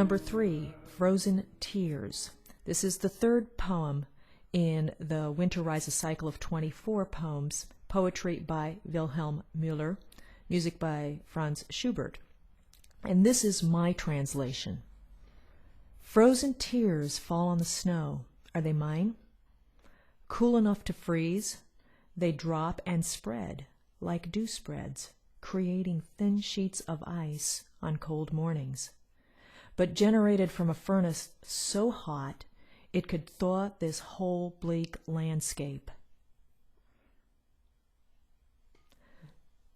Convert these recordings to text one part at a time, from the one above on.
Number 3, Frozen Tears. This is the third poem in the Winterreise cycle of 24 poems, poetry by Wilhelm Müller, music by Franz Schubert. And this is my translation. Frozen tears fall on the snow. Are they mine? Cool enough to freeze, they drop and spread like dew spreads, creating thin sheets of ice on cold mornings, but generated from a furnace so hot it could thaw this whole bleak landscape.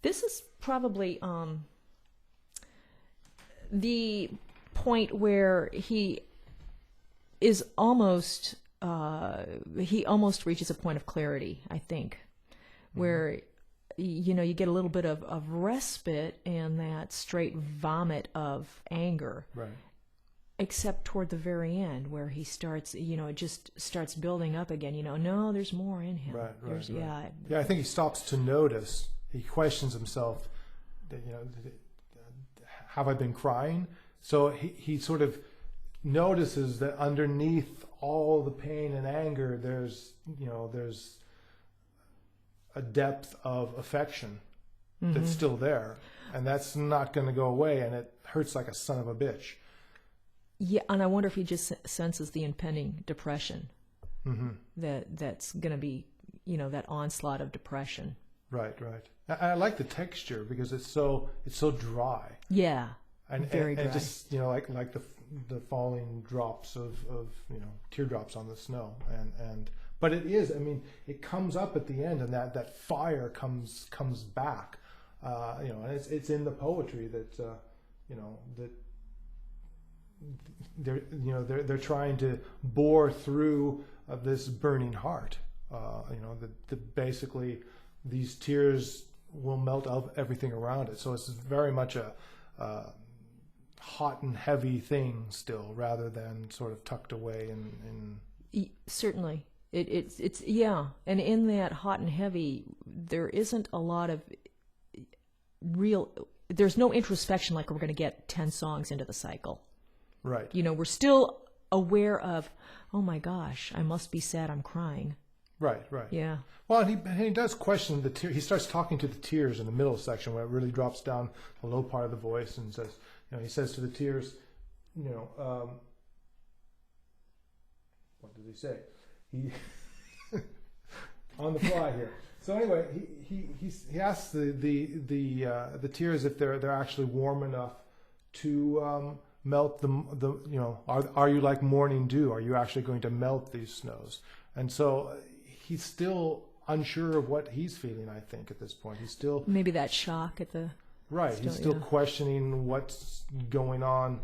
This is probably the point where he is almost reaches a point of clarity, I think, where you get a little bit of respite in that straight vomit of anger. Right. Except toward the very end, where he starts, it just starts building up again. No, there's more in him. Right. Yeah, I think he stops to notice. He questions himself. Have I been crying? So he sort of notices that underneath all the pain and anger, there's a depth of affection that's still there, and that's not going to go away, and it hurts like a son of a bitch. Yeah, and I wonder if he just senses the impending depression that's going to be, that onslaught of depression. Right. I like the texture because it's so dry. Yeah, and very dry. And just like the falling drops of teardrops on the snow, but it is. I mean, it comes up at the end, and that fire comes back. And it's in the poetry that that. They're trying to bore through this burning heart. Basically these tears will melt out everything around it. So it's very much a hot and heavy thing still, rather than sort of tucked away in. Certainly, it's yeah. And in that hot and heavy, there isn't a lot of real. There's no introspection like we're going to get 10 songs into the cycle. Right. We're still aware of, oh my gosh, I must be sad, I'm crying. Right. Yeah. Well, and he does question the tears. He starts talking to the tears in the middle section, where it really drops down the low part of the voice, and says, he says to the tears, what did he say? He on the fly here. So anyway, he asks the tears if they're actually warm enough to melt are you like morning dew? Are you actually going to melt these snows? And so he's still unsure of what he's feeling, I think, at this point. He's still... Maybe that shock at the... Right, he's still questioning what's going on.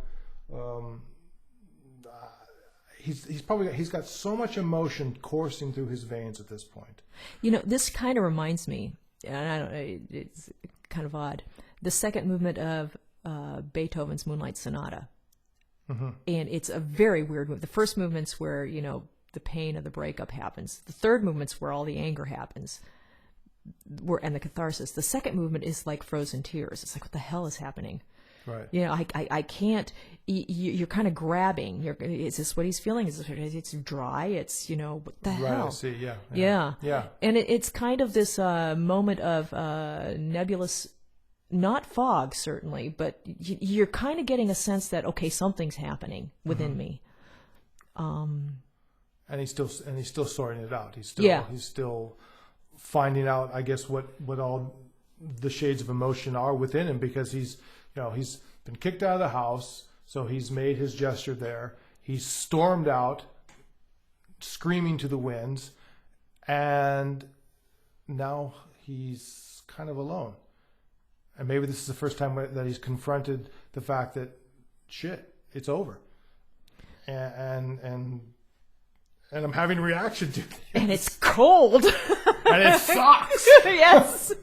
He's got so much emotion coursing through his veins at this point. This kind of reminds me, and I don't know, it's kind of odd, the second movement of Beethoven's Moonlight Sonata. And it's a very weird move. The first movement's where, the pain of the breakup happens. The third movement's where all the anger happens, and the catharsis. The second movement is like frozen tears. It's like, what the hell is happening? Right. I can't, you're kind of grabbing. Is this what he's feeling? It's dry. It's, what the hell? Right, I see, yeah. Yeah. And it's kind of this moment of nebulous, not fog, certainly, but you're kind of getting a sense that, okay, something's happening within me. And he's still sorting it out. He's still finding out, I guess, what all the shades of emotion are within him, because he's been kicked out of the house, so he's made his gesture there. He's stormed out, screaming to the winds, and now he's kind of alone. And maybe this is the first time that he's confronted the fact that, shit, it's over. And I'm having a reaction to it. And it's cold. And it sucks. Yes.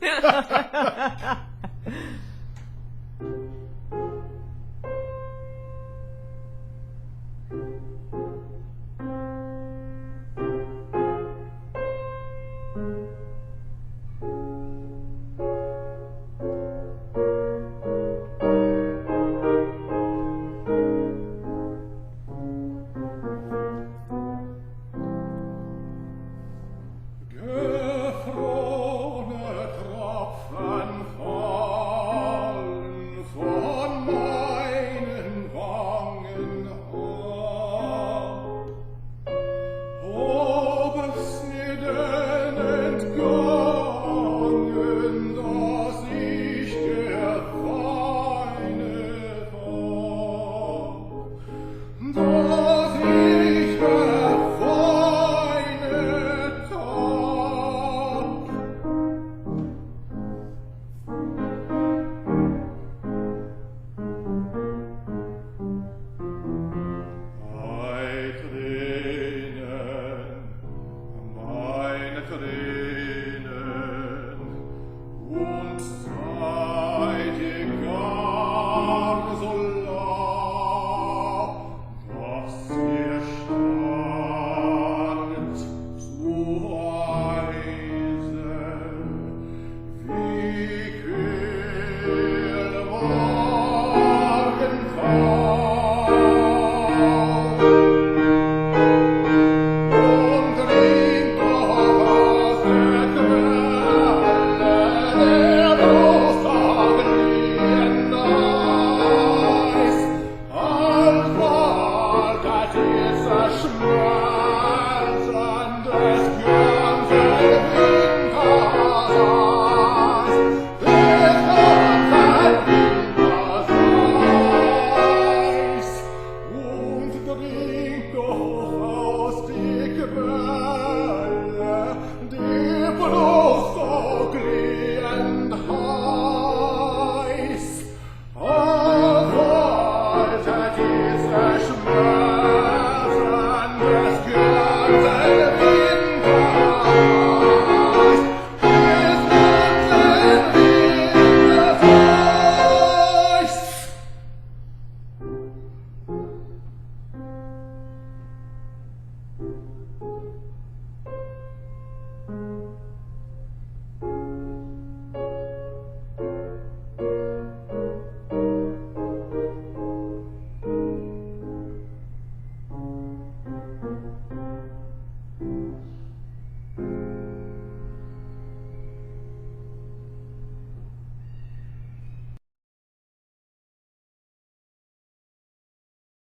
no.